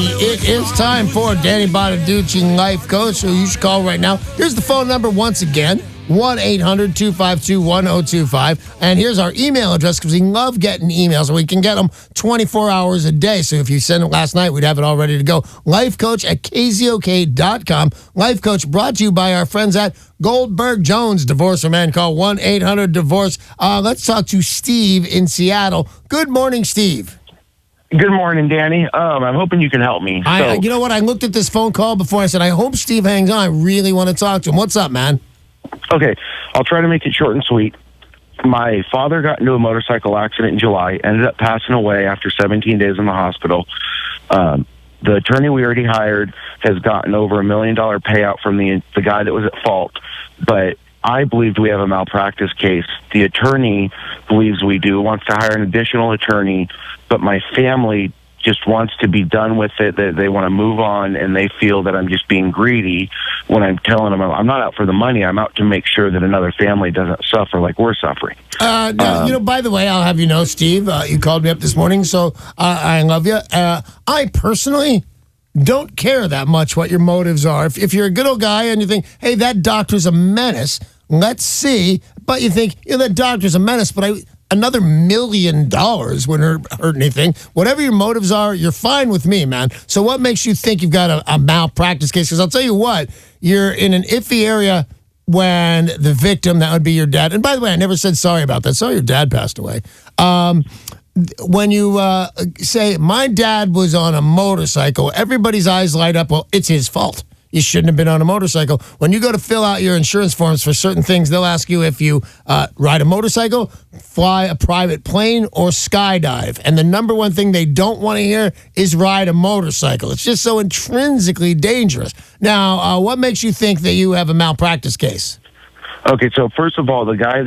it is time for Danny Bonaduce, Life Coach, who you should call right now. Here's the phone number once again, 1-800-252-1025. And here's our email address because we love getting emails, and we can get them 24 hours a day. So if you send it last night, we'd have it all ready to go. lifecoach@KZOK.com. Life Coach brought to you by our friends at Goldberg Jones Divorce or Man. Call 1-800-DIVORCE. Let's talk to Steve in Seattle. Good morning, Steve. Good morning, Danny. I'm hoping you can help me. You know what? I looked at this phone call before. I said, I hope Steve hangs on. I really want to talk to him. What's up, man? Okay, I'll try to make it short and sweet. My father got into a motorcycle accident in July, ended up passing away after 17 days in the hospital. The attorney we already hired has gotten over $1 million payout from the guy that was at fault, but I believed we have a malpractice case. The attorney believes we do, wants to hire an additional attorney, but my family just wants to be done with it. They want to move on, and they feel that I'm just being greedy when I'm telling them I'm not out for the money. I'm out to make sure that another family doesn't suffer like we're suffering. By the way, I'll have you know, Steve, you called me up this morning, so I love you. I personally don't care that much what your motives are. If you're a good old guy and you think, hey, that doctor's a menace, let's see. But you think, that doctor's a menace, but another $1 million wouldn't hurt anything. Whatever your motives are, you're fine with me, man. So what makes you think you've got a malpractice case? Because I'll tell you what, you're in an iffy area when the victim, that would be your dad. And by the way, I never said sorry about that. Sorry your dad passed away. When you say, my dad was on a motorcycle, everybody's eyes light up. Well, it's his fault. You shouldn't have been on a motorcycle. When you go to fill out your insurance forms for certain things, they'll ask you if you ride a motorcycle, fly a private plane, or skydive. And the number one thing they don't want to hear is ride a motorcycle. It's just so intrinsically dangerous. Now, what makes you think that you have a malpractice case? Okay, so first of all, the guy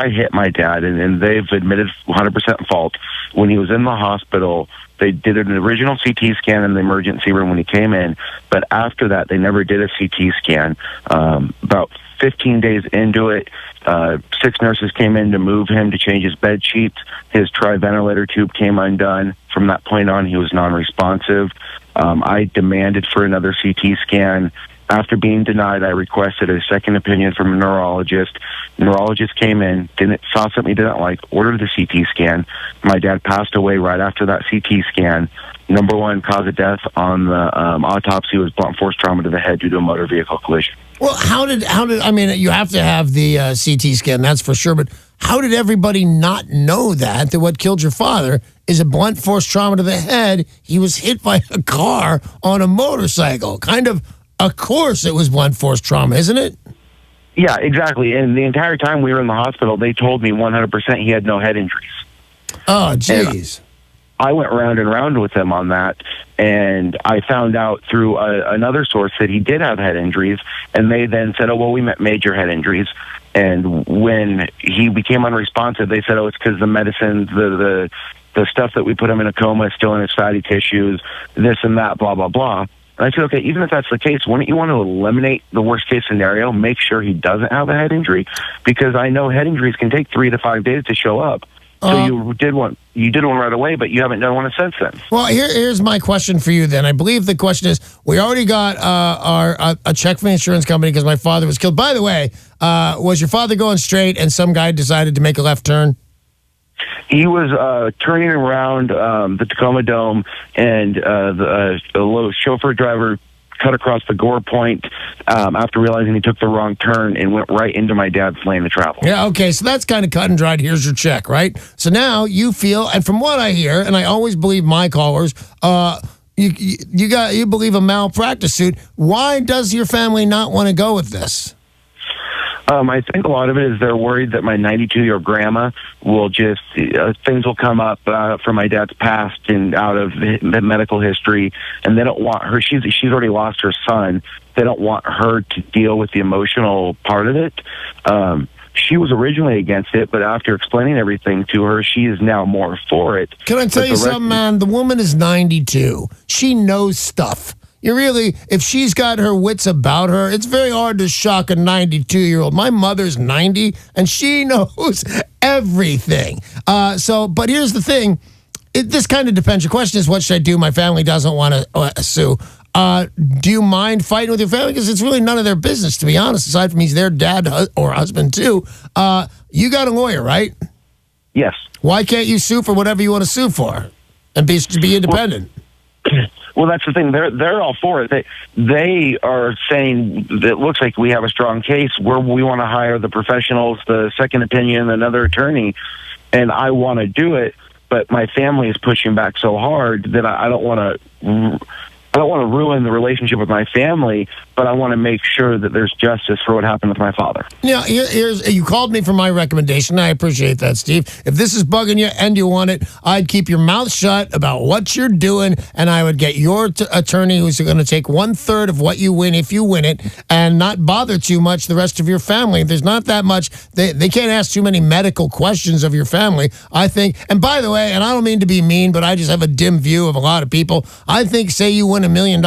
hit my dad, and they've admitted 100% fault. When he was in the hospital, they did an original CT scan in the emergency room when he came in, but after that, they never did a CT scan. About 15 days into it, 6 nurses came in to move him, to change his bed sheets. His tri-ventilator tube came undone. From that point on, he was non-responsive. I demanded for another CT scan. After being denied, I requested a second opinion from a neurologist. The neurologist came in, saw something he didn't like, ordered the CT scan. My dad passed away right after that CT scan. Number one cause of death on the autopsy was blunt force trauma to the head due to a motor vehicle collision. Well, how did I mean, you have to have the CT scan, that's for sure, but how did everybody not know that what killed your father is a blunt force trauma to the head? He was hit by a car on a motorcycle. Of course it was blunt force trauma, isn't it? Yeah, exactly. And the entire time we were in the hospital, they told me 100% he had no head injuries. Oh, jeez. I went round and round with them on that, and I found out through another source that he did have head injuries, and they then said, we meant major head injuries. And when he became unresponsive, they said, it's because the medicines, the stuff that we put him in a coma is still in his fatty tissues, this and that, blah, blah, blah. And I said, okay, even if that's the case, wouldn't you want to eliminate the worst case scenario, make sure he doesn't have a head injury? Because I know head injuries can take 3 to 5 days to show up. So you did one right away, but you haven't done one since then. Well, here's my question for you then. I believe the question is, we already got a check from the insurance company because my father was killed. By the way, was your father going straight and some guy decided to make a left turn? He was turning around the Tacoma Dome, and the little chauffeur driver cut across the Gore Point after realizing he took the wrong turn and went right into my dad's lane of travel. Yeah, okay, so that's kind of cut and dried. Here's your check, right? So now you feel, and from what I hear, and I always believe my callers, you believe a malpractice suit. Why does your family not want to go with this? I think a lot of it is they're worried that my 92-year-old grandma will just, things will come up from my dad's past and out of the medical history, and they don't want her, she's already lost her son. They don't want her to deal with the emotional part of it. She was originally against it, but after explaining everything to her, she is now more for it. Can I tell you something, man? The woman is 92. She knows stuff. If she's got her wits about her, it's very hard to shock a 92-year-old. My mother's 90, and she knows everything. But here's the thing. this kind of depends. Your question is, what should I do? My family doesn't want to sue. Do you mind fighting with your family? Because it's really none of their business, to be honest, aside from he's their dad or husband, too. You got a lawyer, right? Yes. Why can't you sue for whatever you want to sue for and be independent? Well, that's the thing. They're all for it. They are saying it looks like we have a strong case where we want to hire the professionals, the second opinion, another attorney, and I want to do it. But my family is pushing back so hard that I don't want to. I don't want to ruin the relationship with my family, but I want to make sure that there's justice for what happened with my father. Yeah, you called me for my recommendation. I appreciate that, Steve. If this is bugging you and you want it, I'd keep your mouth shut about what you're doing, and I would get your attorney who's going to take 1/3 of what you win if you win it and not bother too much the rest of your family. There's not that much. They can't ask too many medical questions of your family, I think. And by the way, and I don't mean to be mean, but I just have a dim view of a lot of people. I think, say you win $1 million,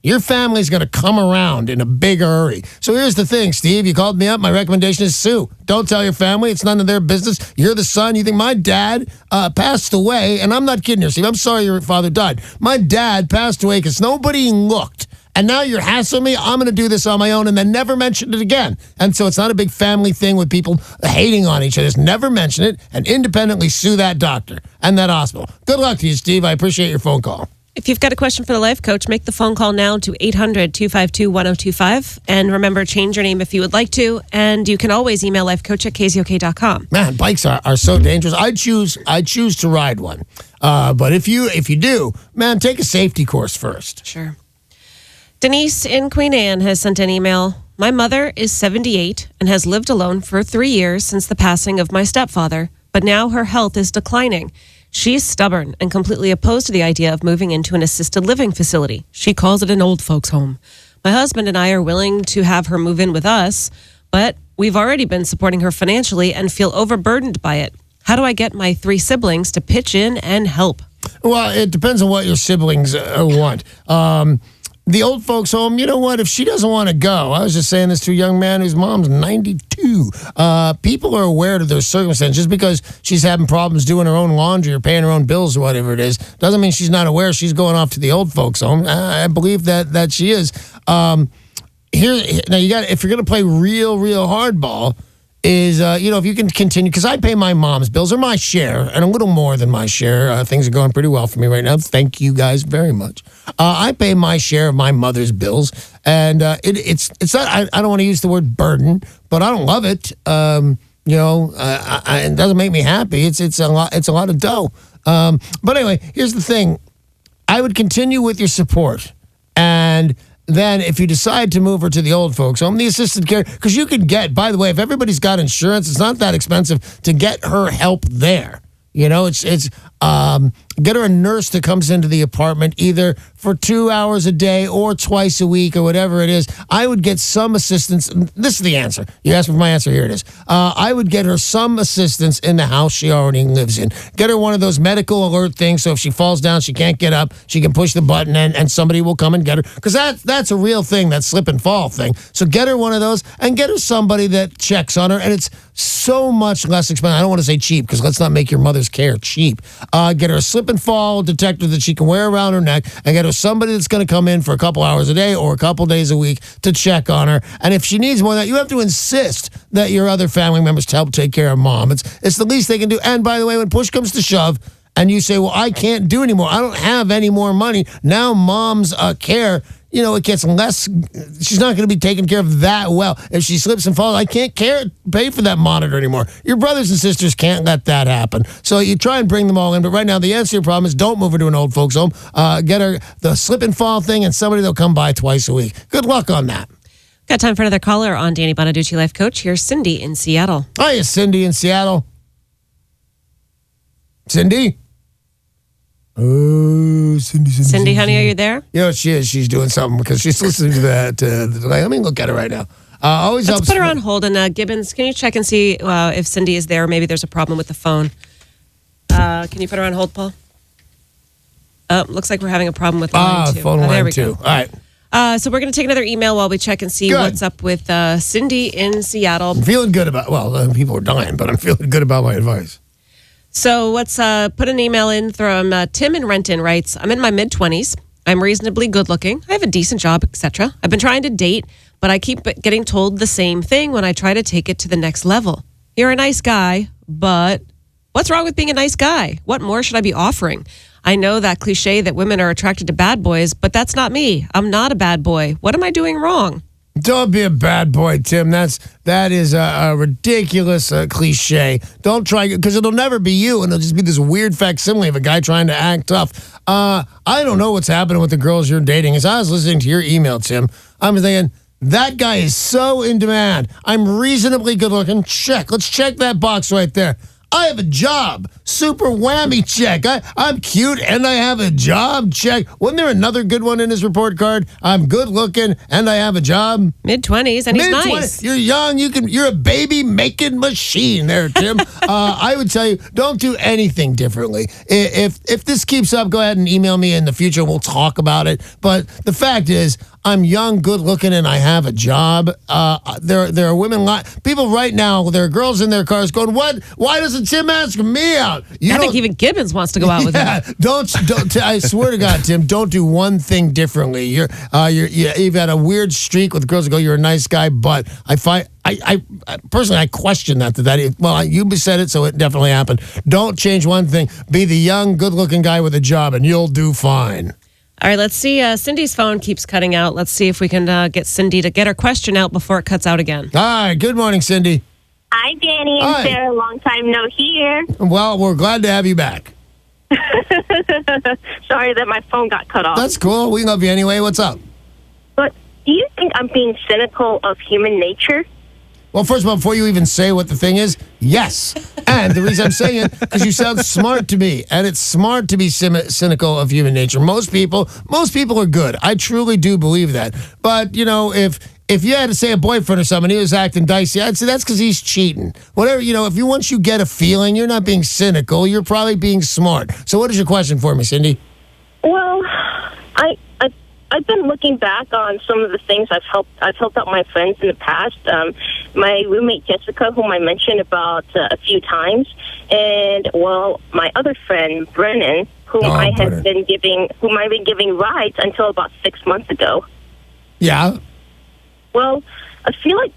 your family's going to come around in a big hurry. So here's the thing, Steve. You called me up. My recommendation is sue. Don't tell your family. It's none of their business. You're the son. You think my dad passed away, and I'm not kidding you, Steve. I'm sorry your father died. My dad passed away because nobody looked. And now you're hassling me. I'm going to do this on my own and then never mention it again. And so it's not a big family thing with people hating on each other. Just never mention it and independently sue that doctor and that hospital. Good luck to you, Steve. I appreciate your phone call. If you've got a question for the life coach, make the phone call now to 800-252-1025. And remember, change your name if you would like to. And you can always email lifecoach@KZOK.com. Man, bikes are so dangerous. I choose to ride one. But if you do, man, take a safety course first. Sure. Denise in Queen Anne has sent an email. My mother is 78 and has lived alone for 3 years since the passing of my stepfather. But now her health is declining. She's stubborn and completely opposed to the idea of moving into an assisted living facility. She calls it an old folks' home. My husband and I are willing to have her move in with us, but we've already been supporting her financially and feel overburdened by it. How do I get my 3 siblings to pitch in and help? Well, it depends on what your siblings want. The old folks' home, you know what? If she doesn't want to go, I was just saying this to a young man whose mom's 92. People are aware of their circumstances. Just because she's having problems doing her own laundry or paying her own bills or whatever it is, doesn't mean she's not aware she's going off to the old folks' home. I believe that she is. Now if you're going to play real hardball, is, if you can continue, because I pay my mom's bills, or my share, and a little more than my share. Things are going pretty well for me right now. Thank you guys very much. I pay my share of my mother's bills, and it's not, I don't want to use the word burden, but I don't love it. It doesn't make me happy. It's a lot of dough. But anyway, here's the thing. I would continue with your support, and then if you decide to move her to the old folks home, the assisted care, because you could get, by the way, if everybody's got insurance, it's not that expensive to get her help there. It's get her a nurse that comes into the apartment either for 2 hours a day or twice a week or whatever it is. I would get some assistance. This is the answer. You asked for my answer. Here it is. I would get her some assistance in the house she already lives in. Get her one of those medical alert things so if she falls down, she can't get up, she can push the button and somebody will come and get her. Because that's a real thing, that slip and fall thing. So get her one of those and get her somebody that checks on her. And it's so much less expensive. I don't want to say cheap because let's not make your mother's care cheap. Get her a slip and fall detector that she can wear around her neck and get her somebody that's going to come in for a couple hours a day or a couple days a week to check on her. And if she needs more than that, you have to insist that your other family members help take care of mom. It's the least they can do. And by the way, when push comes to shove and you say, well, I can't do anymore, I don't have any more money, now mom's care, it gets less. She's not going to be taken care of that well. If she slips and falls, I can't pay for that monitor anymore. Your brothers and sisters can't let that happen. So you try and bring them all in. But right now, the answer to your problem is don't move her to an old folks home. Get her the slip and fall thing and somebody that'll come by twice a week. Good luck on that. Got time for another caller on Danny Bonaduce, Life Coach. Here's Cindy in Seattle. Hiya, Cindy in Seattle. Cindy? Oh, Cindy, honey, are you there? She is. She's doing something because she's listening to that. Let me look at her right now. Always Let's helps. put her on hold. And Gibbons, can you check and see if Cindy is there? Maybe there's a problem with the phone. Can you put her on hold, Paul? Looks like we're having a problem with line 2. Phone line 2. All right. So we're going to take another email while we check and see what's up with Cindy in Seattle. I'm feeling good about, people are dying, but I'm feeling good about my advice. So let's put an email in from Tim in Renton writes, I'm in my mid-20s. I'm reasonably good looking. I have a decent job, etc. I've been trying to date, but I keep getting told the same thing when I try to take it to the next level. You're a nice guy, but what's wrong with being a nice guy? What more should I be offering? I know that cliche that women are attracted to bad boys, but that's not me. I'm not a bad boy. What am I doing wrong? Don't be a bad boy, Tim. That is a ridiculous cliche. Don't try, because it'll never be you, and it'll just be this weird facsimile of a guy trying to act tough. I don't know what's happening with the girls you're dating. As I was listening to your email, Tim, I'm thinking, that guy is so in demand. I'm reasonably good looking. Check. Let's check that box right there. I have a job. Super whammy check. I'm cute and I have a job. Check. Wasn't there another good one in his report card? I'm good looking and I have a job. Mid-20s and he's nice. You're young. You're a baby making machine there, Tim. I would tell you, don't do anything differently. If this keeps up, go ahead and email me in the future. We'll talk about it. But the fact is, I'm young, good looking, and I have a job. There are women, people right now, there are girls in their cars going, "What? Why doesn't Tim ask me out?" I think even Gibbons wants to go out with him. Don't. I swear to God, Tim, don't do one thing differently. You've had a weird streak with girls that go, "You're a nice guy," but I personally, I question that. Well, you said it, so it definitely happened. Don't change one thing. Be the young, good-looking guy with a job, and you'll do fine. All right, let's see. Cindy's phone keeps cutting out. Let's see if we can get Cindy to get her question out before it cuts out again. All right. Good morning, Cindy. Hi, Danny and Sarah. Long time no hear. Well, we're glad to have you back. Sorry that my phone got cut off. That's cool. We love you anyway. What's up? But do you think I'm being cynical of human nature? Well, first of all, before you even say what the thing is, yes. And the reason I'm saying it, because you sound smart to me, and it's smart to be cynical of human nature. Most people are good. I truly do believe that. But, if you had to say a boyfriend or something, he was acting dicey, I'd say that's because he's cheating. Whatever, once you get a feeling, you're not being cynical, you're probably being smart. So what is your question for me, Cindy? Well, I've been looking back on some of the things I've helped out my friends in the past. My roommate Jessica, whom I mentioned about a few times, and my other friend Brennan, whom I've been giving rides until about 6 months ago. Yeah. Well, I feel like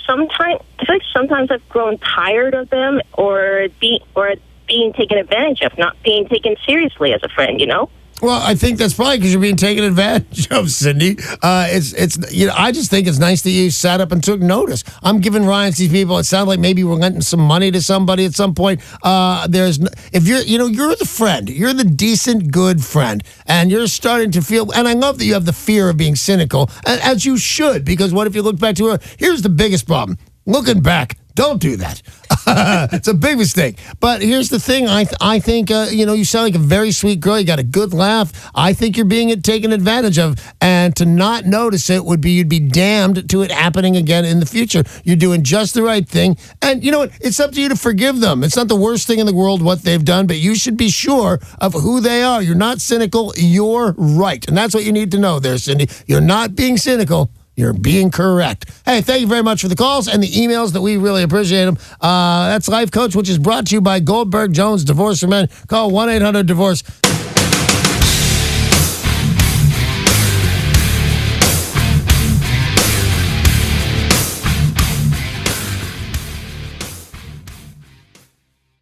sometimes I've grown tired of them or being taken advantage of, not being taken seriously as a friend. Well, I think that's probably because you're being taken advantage of, Cindy. I just think it's nice that you sat up and took notice. I'm giving rides to these people. It sounds like maybe we're lending some money to somebody at some point. If you're the friend, you're the decent, good friend, and you're starting to feel. And I love that you have the fear of being cynical, as you should, because what if you look back to her? Here's the biggest problem. Looking back, don't do that. It's a big mistake. But here's the thing. I think, you sound like a very sweet girl. You got a good laugh. I think you're being taken advantage of. And to not notice it you'd be damned to it happening again in the future. You're doing just the right thing. And you know what? It's up to you to forgive them. It's not the worst thing in the world what they've done, but you should be sure of who they are. You're not cynical. You're right. And that's what you need to know there, Cindy. You're not being cynical. You're being correct. Hey, thank you very much for the calls and the emails that we really appreciate them. That's Life Coach, which is brought to you by Goldberg Jones Divorce for Men. Call 1-800-DIVORCE.